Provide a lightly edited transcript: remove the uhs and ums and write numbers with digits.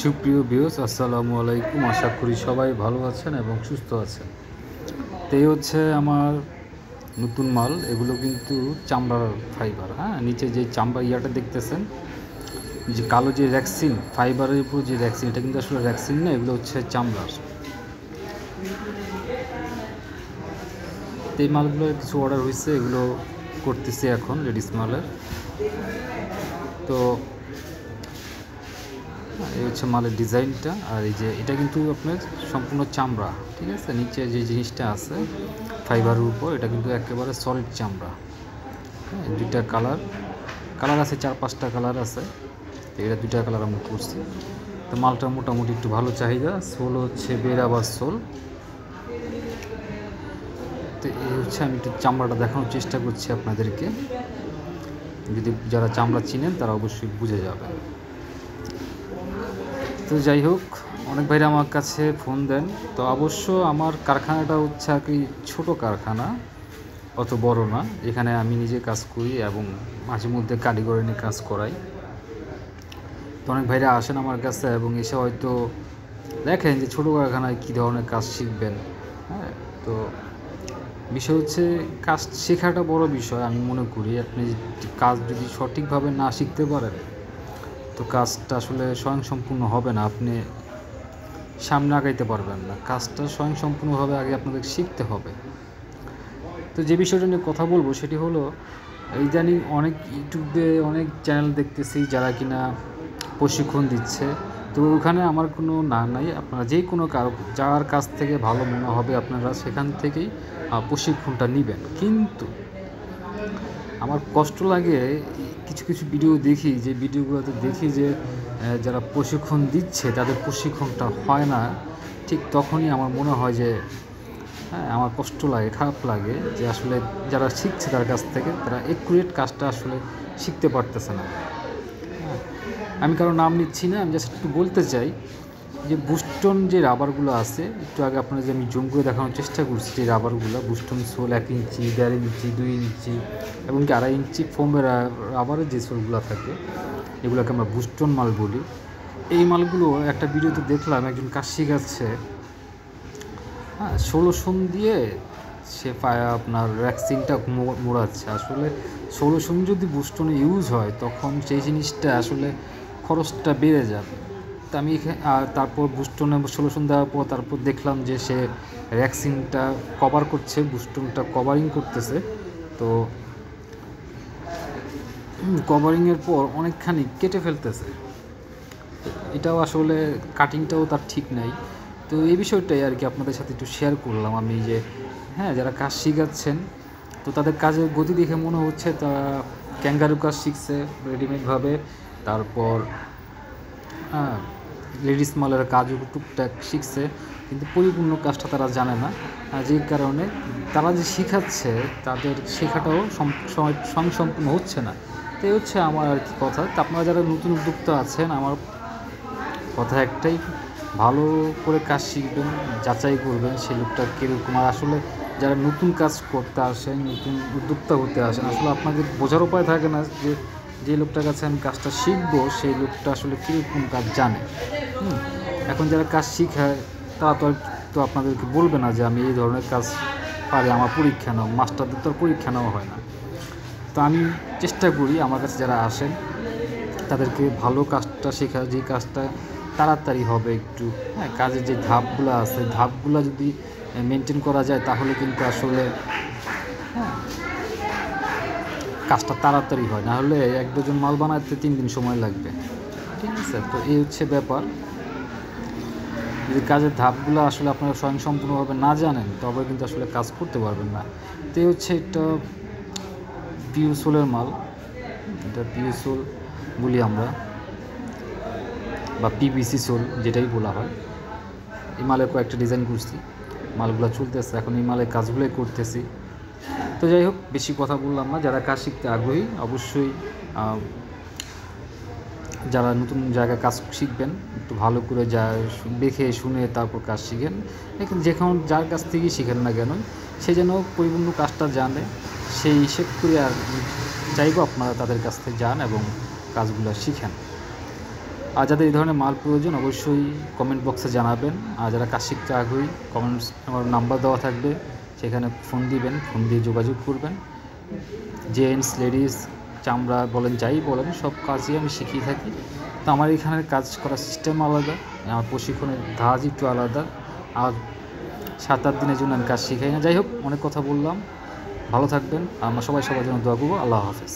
সুপ্রিয় ভিউয়ার্স, আসসালামু আলাইকুম। আশা করি সবাই ভালো আছেন এবং সুস্থ আছেন। তো এই হচ্ছে আমার নতুন মাল। এগুলো কিন্তু চামড়ার ফাইবার। নিচে যে চামড়া ইয়াটা দেখতেছেন, যে কালো যে র্যাক্সিন ফাইবারের উপর যে র্যাক্সিন, এটা কিন্তু আসলে র্যাক্সিন না, এগুলো হচ্ছে চামড়ার। তো এই মালগুলো কিছু অর্ডার হয়েছে, এগুলো করতেছি এখন লেডিস মালের। তো এই হচ্ছে মালের ডিজাইনটা। আর এই যে এটা কিন্তু আপনার সম্পূর্ণ চামড়া, ঠিক আছে। নিচে যে জিনিসটা আছে ফাইবারের উপর, এটা কিন্তু একেবারে সলিড চামড়া। দুইটা কালার আছে, 4-5টা কালার আছে। তো এটা দুইটা কালার আমরা করছি। তো মালটা মোটামুটি একটু ভালো চাহিদা। সোল হচ্ছে বেরাবার সোল। তো এই হচ্ছে, আমি একটু চামড়াটা দেখানোর চেষ্টা করছি আপনাদেরকে। যদি যারা চামড়া চিনেন তারা অবশ্যই বুঝে যাবে। তো যাই হোক, অনেক ভাইরা আমার কাছে ফোন দেন। তো অবশ্য আমার কারখানাটা হচ্ছে আর কি ছোটো কারখানা, অত বড় না। এখানে আমি নিজে কাজ করি এবং মাঝে মধ্যে কারিগর এনে কাজ করাই। তো অনেক ভাইরা আসেন আমার কাছে এবং এসে হয়তো দেখেন যে ছোটো কারখানায় কী ধরনের কাজ শিখবেন। তো বিষয় হচ্ছে কাজ শেখাটা বড় বিষয়। আমি মনে করি আপনি কাজ যদি সঠিকভাবে না শিখতে পারেন তো কাজটা আসলে স্বয়ংসম্পূর্ণ হবে না, আপনি সামনে আগাইতে পারবেন না। কাজটা স্বয়ংসম্পূর্ণভাবে আগে আপনাদের শিখতে হবে। তো যে বিষয়টা নিয়ে কথা বলবো সেটি হলো, ইদানিং অনেক ইউটিউবে অনেক চ্যানেল দেখতেছি যারা কিনা প্রশিক্ষণ দিচ্ছে। তো ওখানে আমার কোনো না নাই, আপনারা যে কোনো যার কাছ থেকে ভালো মনে হবে আপনারা সেখান থেকেই প্রশিক্ষণটা নেবেন। কিন্তু আমার কষ্ট লাগে, কিছু কিছু ভিডিও দেখি, যে ভিডিওগুলোতে দেখি যে যারা প্রশিক্ষণ দিচ্ছে তাদের প্রশিক্ষণটা হয় না। ঠিক তখনই আমার মনে হয় যে আমার কষ্ট লাগে, খারাপ লাগে যে আসলে যারা শিখছে তার কাছ থেকে তারা একুরেট কাজটা আসলে শিখতে পারতেছে না। আমি কারো নাম নিচ্ছি না, আমি জাস্ট একটু বলতে চাই যে বুস্টন যে রাবারগুলো আছে, একটু আগে আপনারা যে আমি জুম করে দেখানোর চেষ্টা করছি, যে রাবারগুলো বুস্টন সোল 1 ইঞ্চি, 1.5 ইঞ্চি, 2 ইঞ্চি এবং কি 2.5 ইঞ্চি ফোমের রাবারের যে সোলগুলো থাকে, এগুলোকে আমরা বুস্টন মাল বলি। এই মালগুলো একটা ভিডিওতে দেখলাম, একজন কাজ শিখাচ্ছে, 16 দিয়ে সে আপনার র্যাক্সিনটা মোড়াচ্ছে। আসলে 16 যদি বুস্টনে ইউজ হয় তখন সেই জিনিসটা আসলে খরচটা বেড়ে যাবে। তা আমি তারপর বুস্টনে 16 দেওয়ার পর তারপর দেখলাম যে সে র্যাক্সিনটা কভার করছে, বুস্টনটা কভারিং করতেছে। তো কভারিংয়ের পর অনেকখানি কেটে ফেলতেছে। এটাও আসলে কাটিংটাও তার ঠিক নাই। তো এই বিষয়টাই আর কি আপনাদের সাথে একটু শেয়ার করলাম আমি, যে যারা কাজ শিখাচ্ছেন তো তাদের কাজের গতি দেখে মনে হচ্ছে তারা ক্যাঙ্গারু কাজ শিখছে রেডিমেডভাবে। তারপর লেডিস মালের কাজও টুকটাক শিখছে, কিন্তু পরিপূর্ণ কাজটা তারা জানে না। যে কারণে তারা যে শিখাচ্ছে তাদের শেখাটাও সম্পূর্ণ হচ্ছে না। তো এই হচ্ছে আমার আর কি কথা। তো আপনারা যারা নতুন উদ্যোক্তা আছেন, আমার কথা একটাই, ভালো করে কাজ শিখবেন, যাচাই করবেন সেই লোকটা কীরকম। আর আসলে যারা নতুন কাজ করতে আসেন, নতুন উদ্যোক্তা হতে আসেন, আসলে আপনাদের বোঝার উপায় থাকে না যে যে লোকটার কাছে আমি কাজটা শিখবো সেই লোকটা আসলে কীরকম কাজ জানে। এখন যারা কাজ শিখায় তারা তো আপনাদেরকে বলবে না যে আমি এই ধরনের কাজ পারি, আমার পরীক্ষা নাও। মাস্টারদের তো আর পরীক্ষা নেওয়া হয় না। তো আমি চেষ্টা করি আমার কাছে যারা আসেন তাদেরকে ভালো কাজটা শেখা, যে কাজটা তাড়াতাড়ি হবে একটু। কাজের যে ধাপগুলো আছে, ধাপগুলো যদি মেনটেন করা যায় তাহলে কিন্তু আসলে কাজটা তাড়াতাড়ি হয়। না হলে 1 ডজন মাল বানাতে 3 দিন সময় লাগবে, ঠিক আছে। তো এই হচ্ছে ব্যাপার। যদি কাজের ধাপগুলো আসলে আপনারা স্বয়ংসম্পূর্ণভাবে না জানেন তবে কিন্তু আসলে কাজ করতে পারবেন না। তো এই হচ্ছে একটা পিউ সোলের মাল। এটা পিউ সোল বলি আমরা, বা পিভিসি সোল যেটাই বলা হয়। এই মালের কয়েকটা ডিজাইন করছি, মালগুলো চলতেছে এখন, এই মালের কাজগুলোই করতেছি। তো যাই হোক, বেশি কথা বললাম না। যারা কাজ শিখতে আগ্রহী অবশ্যই যারা নতুন জায়গায় কাজ শিখবেন একটু ভালো করে দেখে শুনে তারপর কাজ শিখেন। এখন যার কাছ থেকেই শিখেন না কেন, সে যেন পরিপূর্ণ কাজটা জানে, সেই হিসেব করে আর চাইবো আপনারা তাদের কাছ থেকে যান এবং কাজগুলো শিখেন। আর যাদের এই ধরনের মাল প্রয়োজন অবশ্যই কমেন্ট বক্সে জানাবেন। আর যারা কাজ শিখতে আগ্রহী কমেন্টস আমার নাম্বার দেওয়া থাকবে, সেখানে ফোন দিবেন, ফোন দিয়ে যোগাযোগ করবেন। জেন্টস লেডিস চামড়া বলেন যাই বলেন সব কাজই আমি শিখিয়ে থাকি। তো আমার এখানের কাজ করার সিস্টেম আলাদা, আমার প্রশিক্ষণের ধাঁচ একটু আলাদা। আর 7-8 দিনের জন্য আমি কাজ শিখাই না। যাই হোক, অনেক কথা বললাম, ভালো থাকবেন। আমরা সবাই সবার জন্য দোয়া করবো। আল্লাহ হাফেজ।